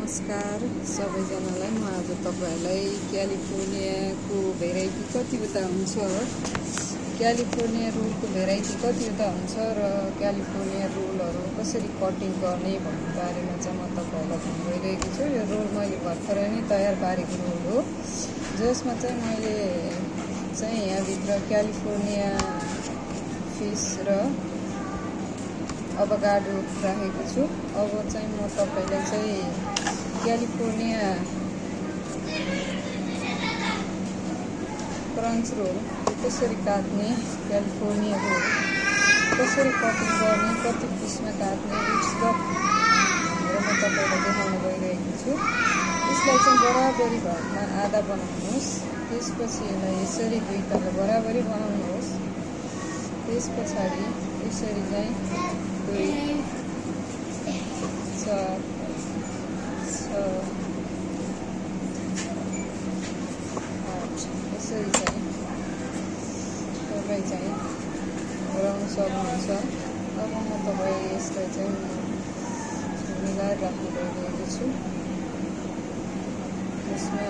नमस्कार सबैजनालाई। म आज तपाईहरुलाई क्यालिफोर्नियाको भेराइटी कतिवटा हुन्छ, क्यालिफोर्निया रोलको भेराइटी कतिवटा हुन्छ र क्यालिफोर्निया रोलहरू कसरी कटिङ गर्ने भन्ने बारेमा चाहिँ म तपाईहरुलाई भनिरहेको छु। यो रोल मैले भर्खरै नै तयार पारेको रोल हो, जसमा चाहिँ मैले चाहिँ यहाँभित्र क्यालिफोर्निया फिस र अभोकाडो राखेको छु। अब चाहिँ म तपाईलाई चाहिँ क्यालिफोर्निया क्रन्च रोल कसरी काट्ने, क्यालिफोर्निया रोल कसरी कटिङ गर्ने, कति पिसमा काट्ने भनेर म तपाईलाई देखाउन गइरहेको छु। यसलाई चाहिँ बराबरी भागमा आधा बनाउनुहोस्, त्यसपछि यसलाई यसरी दुई तला बराबरी बनाउनुहोस्। त्यस पछाडि यसरी चाहिँ 2 4 6 8 यसरी चाहिँ तपाईँ चाहिँ बनाउन सक्नुहुन्छ। अब म तपाईँ यसलाई चाहिँ मिलाएर राख्न गइरहेको छु। यसमा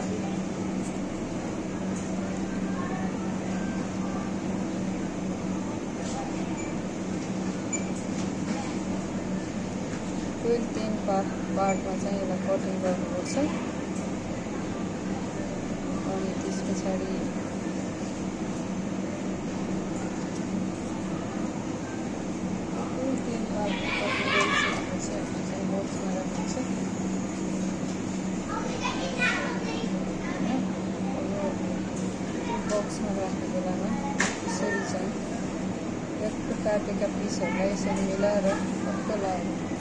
तीन पार्टमा चाहिँ यसलाई कटिङ गर्नुपर्छ। अनि त्यस पछाडि तीन पार्टमा कटिङ गरिसकेपछि हामीले चाहिँ बक्समा राख्नुपर्छ। बक्समा राख्ने बेलामा यसरी चाहिँ काटेका पिसहरूलाई यसरी मिलाएर टक्क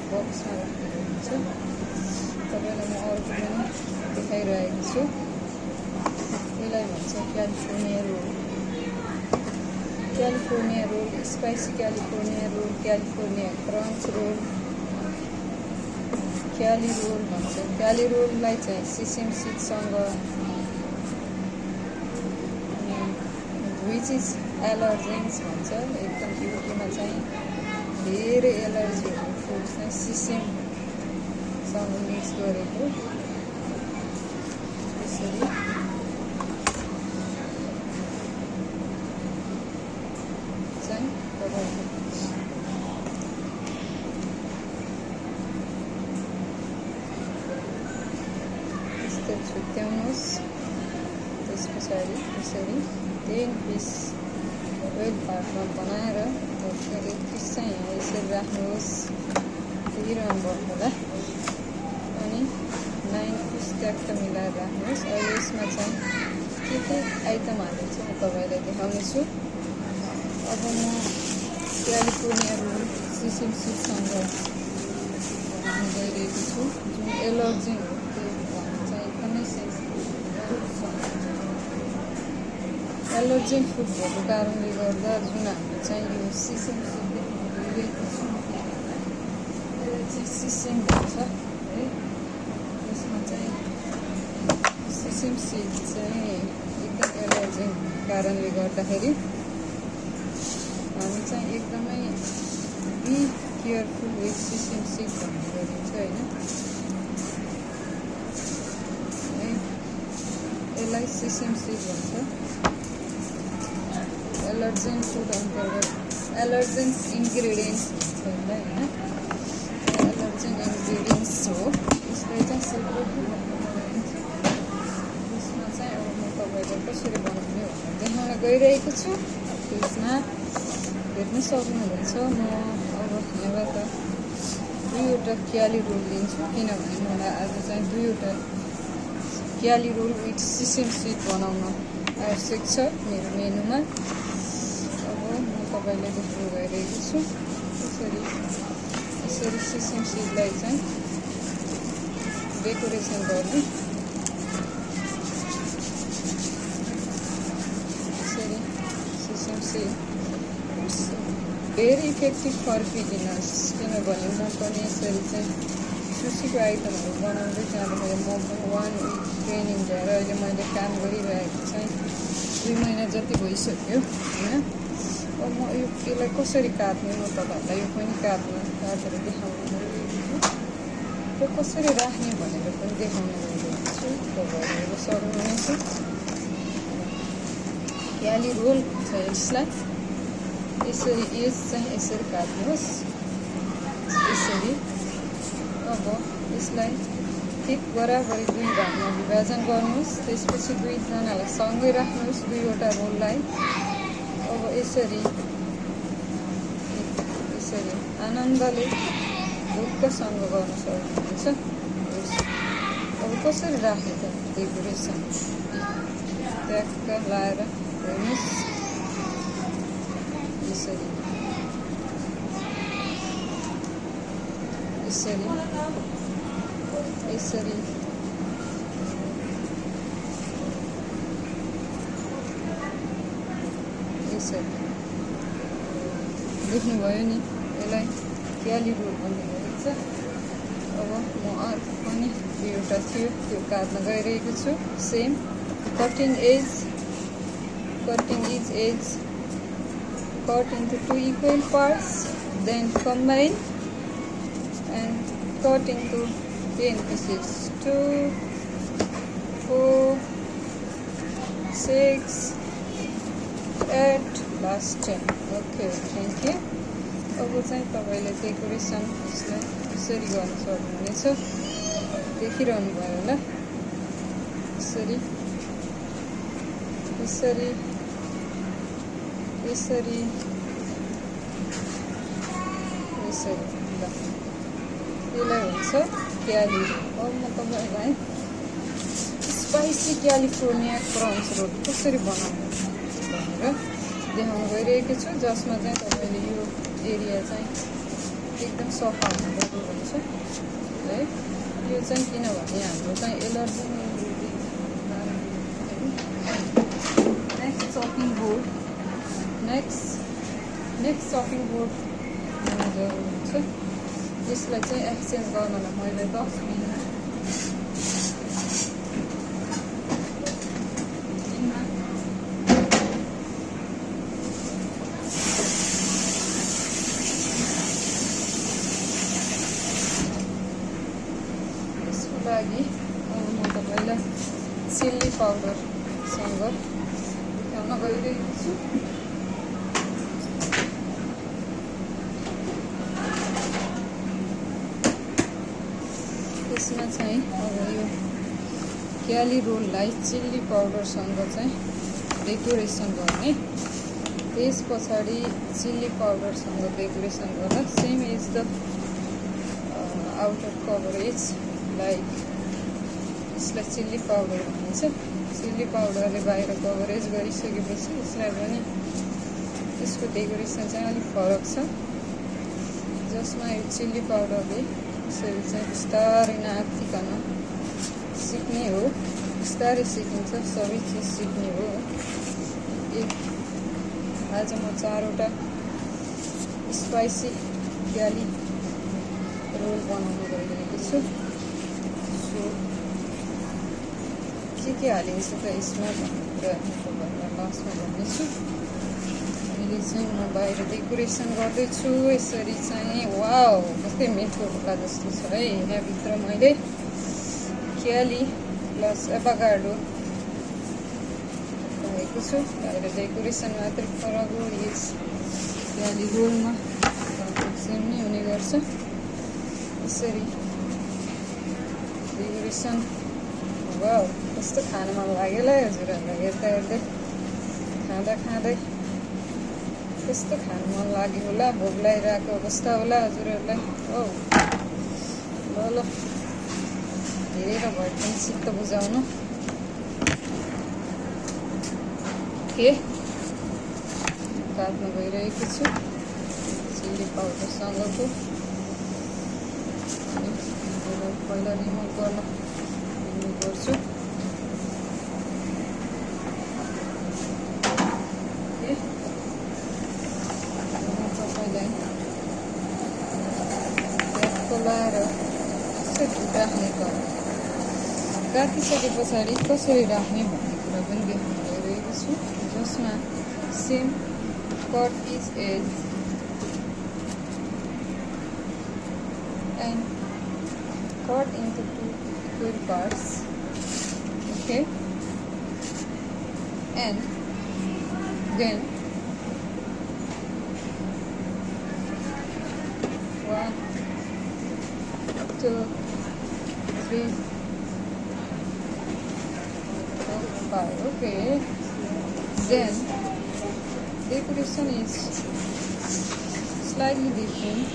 बक्समा राख्नुहुन्छ। तपाईलाई म अर्को पनि देखाइरहेको छु। यसलाई भन्छ California roll. California roll, spicy California roll, California crunch roll, cali roll भन्छ। क्याली रोललाई चाहिँ सिसिम सिडसँग विच इज एलर्जेन्स भन्छ। एकदम युकेमा चाहिँ धेरै एलर्जीहरू फुड चाहिँ सिसिमसँग मिक्स गरेको। यसरी चाहिँ यस्तो छुट्याउनुहोस्। त्यस पछाडि यसरी 10 पिस वेल पार्टमा बनाएर फेरि पिस चाहिँ यहाँ यसरी राख्नुहोस्। दिइरहनु होला। अनि 9 पिस ट्याक्क मिलाएर राख्नुहोस्। अहिले यसमा चाहिँ के आइटम हाल्ने छु म तपाईँलाई देखाउनेछु। अब म क्यालिफोर्निया रोल सिसिम सिडसँग बनाउन गइरहेको छु। जुन एलर्जी हो त्यो चाहिँ एकदमै एलर्जेन फुड भएको कारणले गर्दा जुन हामीले चाहिँ यो सिसिम सिड लिएको छु, यसलाई चाहिँ सिसिम भन्छ है। यसमा चाहिँ सिसिम सिड चाहिँ एकदम एलर्जेन कारणले गर्दाखेरि हामी चाहिँ एकदमै बी केयरफुल विथ सिसिम सिड भन्ने गरिन्छ होइन। यसलाई सिसिम सिड भन्छ। एलर्जेन फुड अन्तर्गत एलर्जेन्स इन्ग्रेडियन्ट्स भन्छ यसलाई होइन। एलर्जेन इन्ग्रेडियन्ट्स हो। यसलाई चाहिँ सेपरेट बनाइन्छ। यसमा चाहिँ अब म तपाईँलाई कसरी बनाउने भनेर देखाउन गइरहेको छु। त्यसमा हेर्न सक्नुहुनेछ। म अब यहाँबाट 2वटा क्याली रोल लिन्छु, किनभने मलाई आज चाहिँ 2वटा क्याली रोल विथ सिसिम सिड बनाउन आवश्यक छ मेरो मेनुमा। तपाईँले देख्न गइरहेको छु। यसरी सिसिम सिडलाई चाहिँ डेकोरेसन गर्ने। यसरी सिसिम सिड भेरी इफेक्टिभ फर्किदिनुहोस्, किनभने म पनि यसरी चाहिँ सुसीको आइटमहरू बनाउँदै जाँदाखेरि म पनि 1 विक ट्रेनिङ भएर अहिले मैले काम गरिरहेको चाहिँ 2 महिना जति भइसक्यो होइन। अब म यसलाई कसरी काट्ने म तपाईँहरूलाई यो पनि काटेर देखाउनु गइरहेको छु। र कसरी राख्ने भनेर पनि देखाउन गइरहेको छु। तपाईँहरू सक्नुहुनेछ। क्याली रोल छ यसलाई। यसरी एज चाहिँ यसरी काट्नुहोस्, यसरी। अब यसलाई ठिक बराबरी 2 भागमा विभाजन गर्नुहोस्। त्यसपछि दुईजनालाई सँगै राख्नुहोस्, दुईवटा रोललाई। अब यसरी आनन्दले ढुक्कसँग गर्न सक्नुहुन्छ। अब कसरी राख्ने त डेकोरेसन ट्याक्क लाएर हेर्नुहोस्, यसरी यसरी यसरी यसरी देख्नुभयो नि, यसलाई क्याली रोल भन्ने गरिन्छ। अब म अर्को पनि एउटा थियो त्यो काट्न गइरहेको छु। Same cutting is cut into 2 equal parts, then combine and cut into 10 pieces. 2, 4, 6, 8, last 10. Okay, thank you. अब चाहिँ तपाईँले डेकोरेसन यसलाई यसरी गर्न सक्नुहुनेछ। देखिरहनु भयो होला, यसरी यसरी यसरी यसरी ल, यसलाई हुन्छ क्याली रोल। अब म तपाईँलाई स्पाइसी क्यालिफोर्निया क्रन्च रोल कसरी बनाउनु भनेर देखाउन गइरहेको छु, जसमा चाहिँ तपाईँले यो एरिया चाहिँ एकदम सफा हुनु जरुरी हुन्छ है। यो चाहिँ किनभने हाम्रो चाहिँ एलर्जी नेक्स्ट चपिङ बोर्ड हुनु जरुरी हुन्छ। यसलाई चाहिँ एक्सचेन्ज गर्नलाई मैले 10 मिनट लागि अब म तपाईँलाई चिल्ली पाउडरसँग देखाउन गइरहेको छु। यसमा चाहिँ अब यो क्याली रोललाई चिल्ली पाउडरसँग चाहिँ डेकोरेसन गर्ने। त्यस पछाडि चिल्ली पाउडरसँग डेकोरेसन गर्दा same is the outer coverage like यसलाई चिल्ली पाउडर भनिन्छ। चिल्ली पाउडरले बाहिर कभरेज गरिसकेपछि यसलाई पनि यसको डेकोरेसन चाहिँ अलिक फरक छ, जसमा यो चिल्ली पाउडरले यसरी चाहिँ बिस्तारै नाथिकन सिक्ने हो। बिस्तारै सिकिन्छ, सबै चिज सिक्ने हो। आज म 4वटा स्पाइसी क्याली रोल बनाउन गइरहेको छु। के हालिन्छ त यसमा भनेर तपाईँहरूलाई लास्टमा भन्नेछु। अहिले चाहिँ म बाहिर डेकोरेसन गर्दैछु। यसरी चाहिँ वाउ कस्तै मिठो होला जस्तो छ है। यहाँभित्र मैले क्याली प्लस एभाकाडो भएको छु। बाहिर डेकोरेसन मात्रै फरक हो। यस क्याली रोलमा सेम नै हुने गर्छ। यसरी डेकोरेसन वाउ कस्तो खान मन लाग्यो होला हजुरहरूलाई। हेर्दा हेर्दै खाँदै कस्तो खान मन लाग्यो होला, भोक लागिरहेको अवस्था होला हजुरहरूलाई। औ ल हेरेर भए पनि चित्त बुझाउनु के काट्न गइरहेको छु चिल्ली पाउडरसँगको। पहिला रिमुभ गर्न गर्छु। लाएर कसरी राख्ने काटिसके पछाडि कसरी राख्ने भन्ने कुरा पनि देखाउन गइरहेको छु, जसमा same cut is edge and cut into 2 equal parts. Okay, and then 1, 2, 3, 4, 5. Okay, then decoration is slightly different,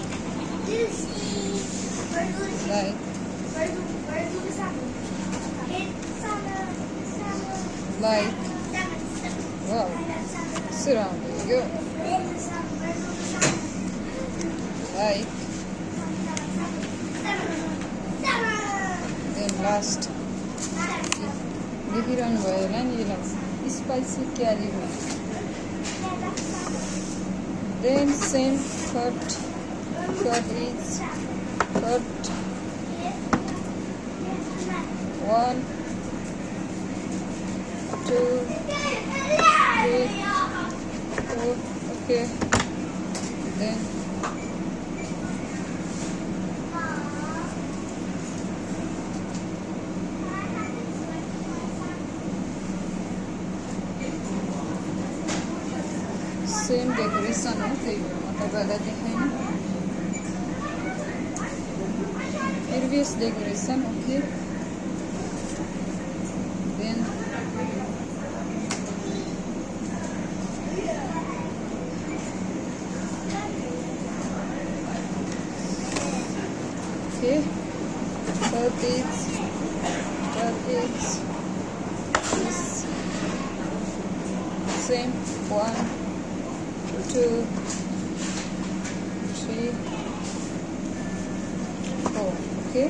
like wow, surrounding you, like then last देखिरहनु भयो होला नि यसलाई spicy क्यालीमा then same cut is cut 1, 2, 3, 4. Okay, then same decoration हो त्यही हो म तपाईहरुलाई देखाइन previous decoration. Okay, then okay, third is same 1, 2, 3, 4. Okay,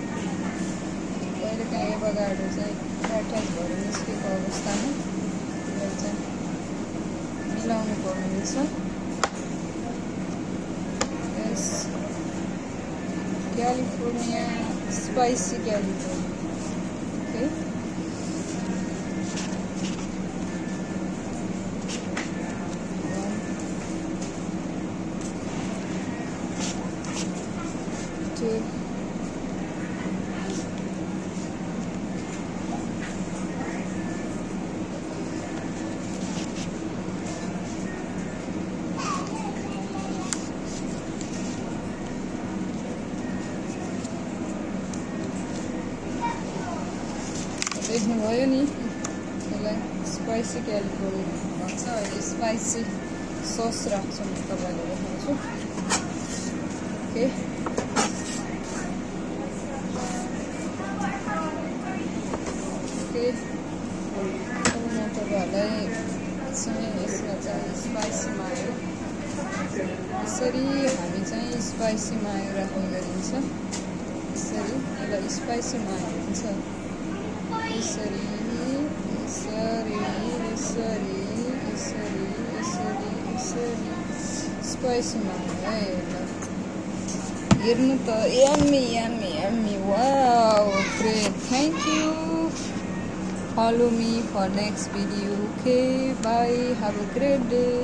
पहिले कहीँ बगाडो चाहिँ अट्याच भएर निस्केको अवस्थामा चाहिँ मिलाउनु पर्नुहुन्छ. यस क्यालिफोर्निया स्पाइसी क्यालिफोर्निया. Okay, देख्नुभयो नि यसलाई स्पाइसी क्यालिफोर्निया भन्छ. अहिले स्पाइसी सस राख्छु म तपाईँलाई देखाउँछु. ओके, म तपाईँहरूलाई चाहिँ यसमा चाहिँ स्पाइसी मायो यसरी हामी चाहिँ स्पाइसी मायो राख्ने गरिन्छ. यसरी यसलाई स्पाइसी मायो भन्छ. यसरी यसरी यसरी यसरी यसरी यसरी स्पाइसी मायो है. हेर्नु त yummy yummy yummy. Wow, great. Thank you. Follow me for next video. Okay, bye. Have a great day.